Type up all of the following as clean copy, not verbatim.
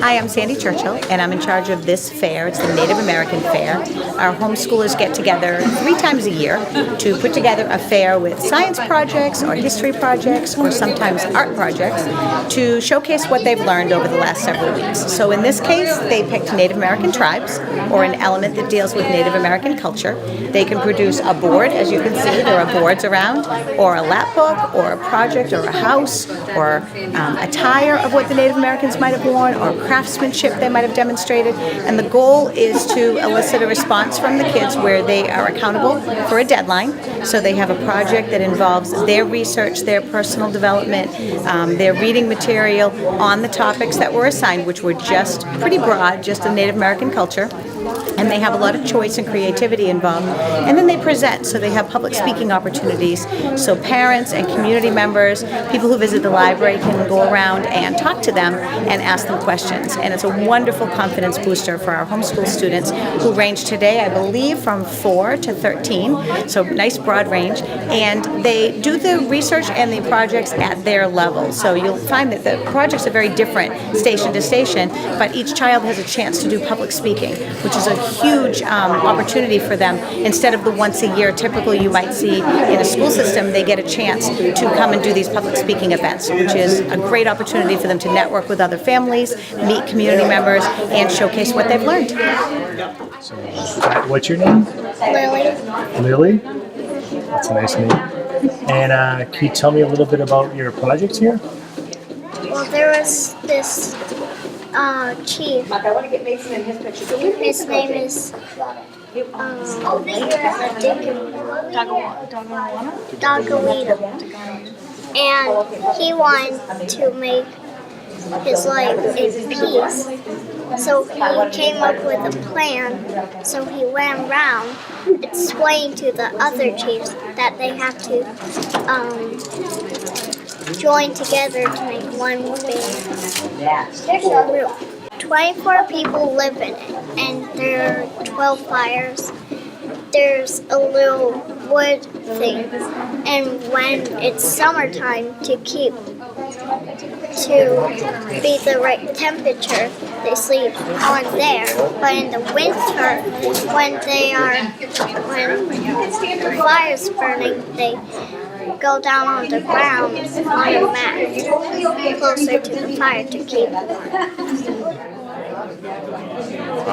Hi, I'm Sandy Churchill, and I'm in charge of this fair. It's the Native American Fair. Our homeschoolers get together 3 times a year to put together a fair with science projects or history projects or sometimes art projects to showcase what they've learned over the last several weeks. So in this case, they picked Native American tribes or an element that deals with Native American culture. They can produce a board, as you can see, there are boards around, or a lap book, or a project, or a house, or attire of what the Native Americans might have worn, or craftsmanship they might have demonstrated. And the goal is to elicit a response from the kids where they are accountable for a deadline. So they have a project that involves their research, their personal development, their reading material on the topics that were assigned, which were just pretty broad, just the Native American culture. And they have a lot of choice and creativity involved. And then they present, so they have public speaking opportunities. So parents and community members, people who visit the library can go around and talk to them and ask them questions. And it's a wonderful confidence booster for our homeschool students who range today, I believe, from 4 to 13. So nice broad range. And they do the research and the projects at their level. So you'll find that the projects are very different station to station, but each child has a chance to do public speaking, which is a huge opportunity for them. Instead of the once a year typical you might see in a school system, they get a chance to come and do these public speaking events, which is a great opportunity for them to network with other families, meet community members, and showcase what they've learned. So, what's your name? Lily. Lily? That's a nice name. And can you tell me a little bit about your project here? Well, there was this chief. I want to get Mason in his picture. His name is Dagawita. And he wanted to make his life in peace. So he came up with a plan. So he went around explaining to the other chiefs that they have to join together to make one big group. 24 people live in it, and there are 12 fires. There's a little wood thing, and when it's summertime, to be the right temperature, they sleep on there. But in the winter, when the fire's burning, they go down on the ground on a mat closer to the fire to keep warm.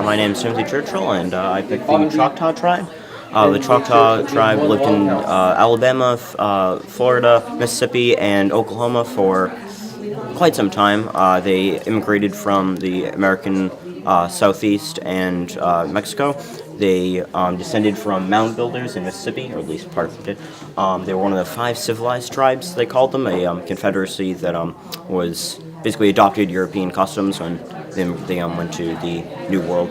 My name is Timothy Churchill, and I picked the Choctaw tribe. The Choctaw tribe lived in Alabama, Florida, Mississippi, and Oklahoma for quite some time. They immigrated from the American Southeast and Mexico. They descended from mound builders in Mississippi, or at least part of it. They were one of the 5 civilized tribes, they called them, a confederacy that was basically adopted European customs when they went to the New World.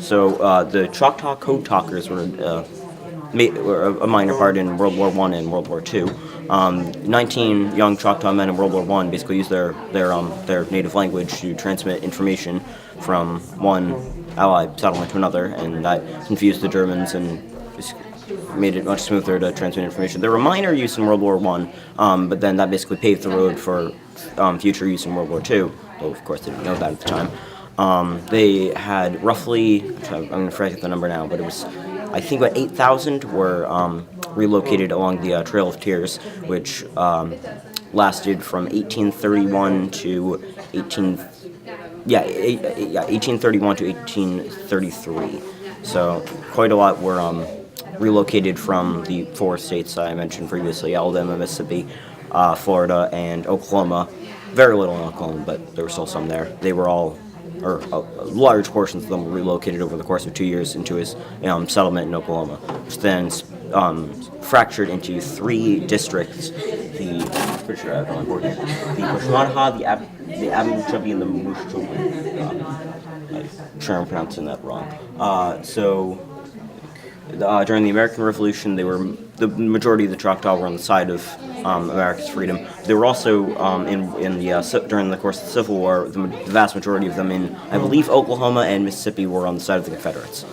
So the Choctaw Code Talkers were a minor part in World War I and World War II. 19 young Choctaw men in World War I basically used their native language to transmit information from one Allied settlement to another, and that confused the Germans and made it much smoother to transmit information. There were minor use in World War I, but then that basically paved the road for future use in World War II, though of course they didn't know that at the time. They had roughly, I'm going to forget the number now, but it was, I think about 8,000 were relocated along the Trail of Tears, which lasted from 1831 to 1831 to 1833. So quite a lot were relocated from the 4 states I mentioned previously: Alabama, Mississippi, Florida, and Oklahoma. Very little in Oklahoma, but there were still some there. They were all, or large portions of them, were relocated over the course of 2 years into his settlement in Oklahoma, which then fractured into 3 districts: pretty sure I have it on my board here, the Bushmataha, the Abnachubby, and the Mushchobee. I'm sure I'm pronouncing that wrong. During the American Revolution, the majority of the Choctaw were on the side of America's freedom. They were also during the course of the Civil War, the vast majority of them in, I believe, Oklahoma and Mississippi were on the side of the Confederates.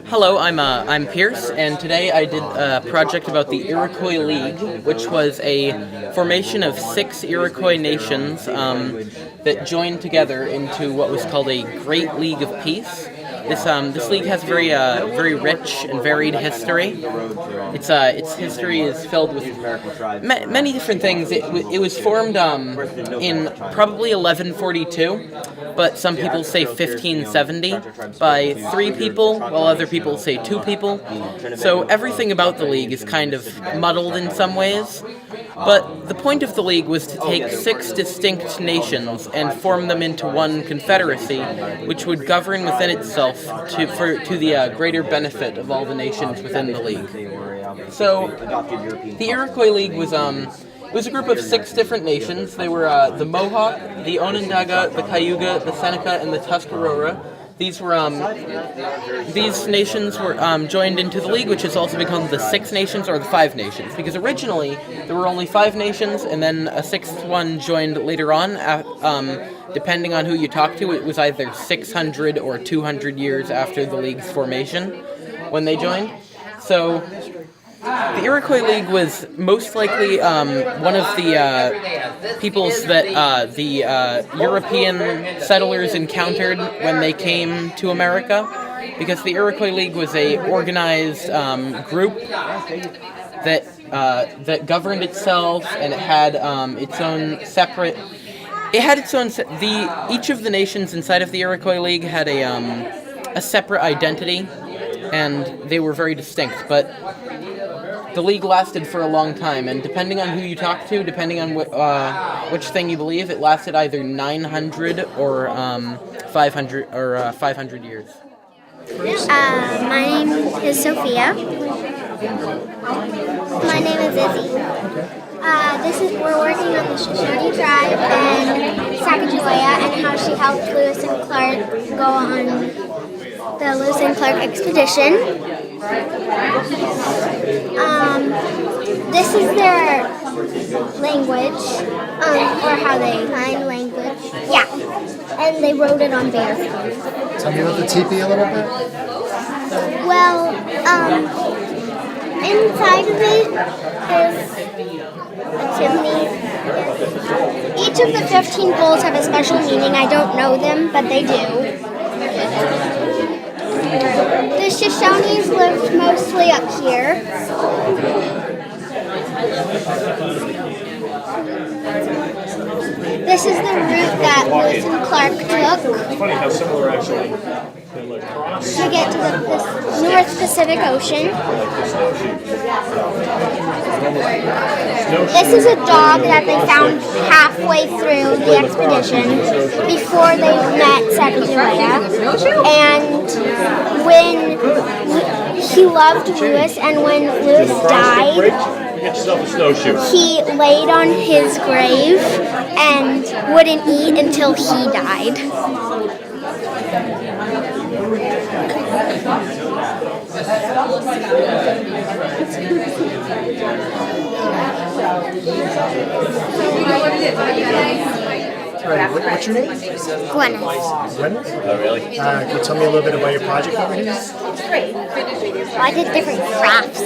Hello, I'm Pierce, and today I did a project about the Iroquois League, which was a formation of 6 Iroquois nations that joined together into what was called a Great League of Peace. This league has very rich and varied history. Its history is filled with many different things. It was formed in probably 1142, but some people say 1570 by 3 people, while other people say 2 people. So everything about the league is kind of muddled in some ways. But the point of the league was to take 6 distinct nations and form them into one confederacy, which would govern within itself to the greater benefit of all the nations within the league. So the Iroquois League was a group of 6 different nations. They were the Mohawk, the Onondaga, the Cayuga, the Seneca, and the Tuscarora. These nations were joined into the league, which has also become the 6 nations or the 5 nations, because originally there were only 5 nations, and then a 6th one joined later on. Depending on who you talk to, it was either 600 or 200 years after the league's formation when they joined. So the Iroquois League was most likely one of the peoples that the European settlers encountered when they came to America, because the Iroquois League was a organized group that governed itself, and it had its own separate. It had its own. Each of the nations inside of the Iroquois League had a separate identity, and they were very distinct, but the league lasted for a long time, and depending on who you talk to, depending on which thing you believe, it lasted either 900 or 500 years. My name is Sophia. My name is Izzy. We're working on the Shoshone tribe and Sacagawea and how she helped Lewis and Clark go on the Lewis and Clark expedition. This is their language, or how they find language. Yeah, and they wrote it on bear. Tell me about the teepee a little bit. Well, inside of it is a chimney. Each of the 15 bowls have a special meaning. I don't know them, but they do. The Shoshones lived mostly up here. This is the route that Lewis and Clark took. Funny how similar actually. To get to the North Pacific Ocean. This is a dog that they found halfway through the expedition before they met Sacagawea. And when he loved Lewis, and when Lewis died, he laid on his grave and wouldn't eat until he died. Right, what's your name? Gwyneth. Gwyneth? Oh, really? Can you tell me a little bit about your project over here? I did different crafts.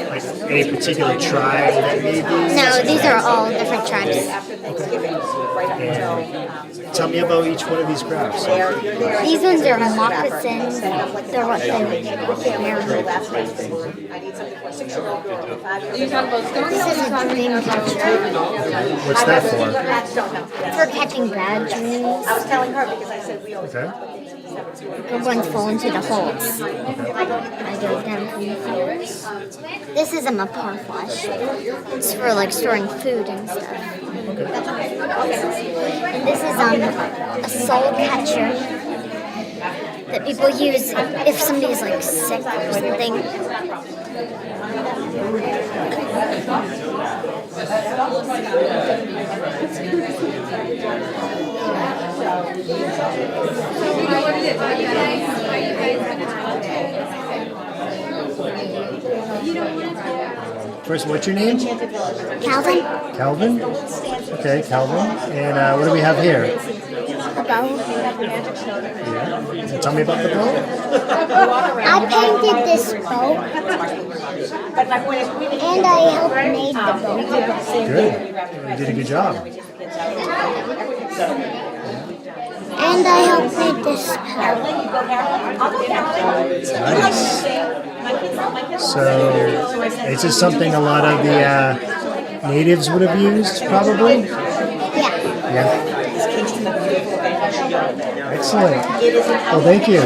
Like any particular tribe that made these? No, these are all different tribes. And tell me about each one of these crafts. These ones are moccasins. They're what they wear. This is a dream catcher. What's that for? For catching bad dreams. Okay. Good ones fall into the holes. I go down from the floors. This is a maparflash. It's for like storing food and stuff. And this is a soul catcher that people use if somebody's like sick or something. First, what's your name? Calvin? Calvin? Okay, Calvin. And what do we have here? A bow. Yeah. Tell me about the bow. I painted this boat, and I helped make the boat. Good. You did a good job. And I helped make this boat. Nice. So, is this something a lot of the natives would have used, probably? Yeah. Yeah. Excellent. Well, thank you.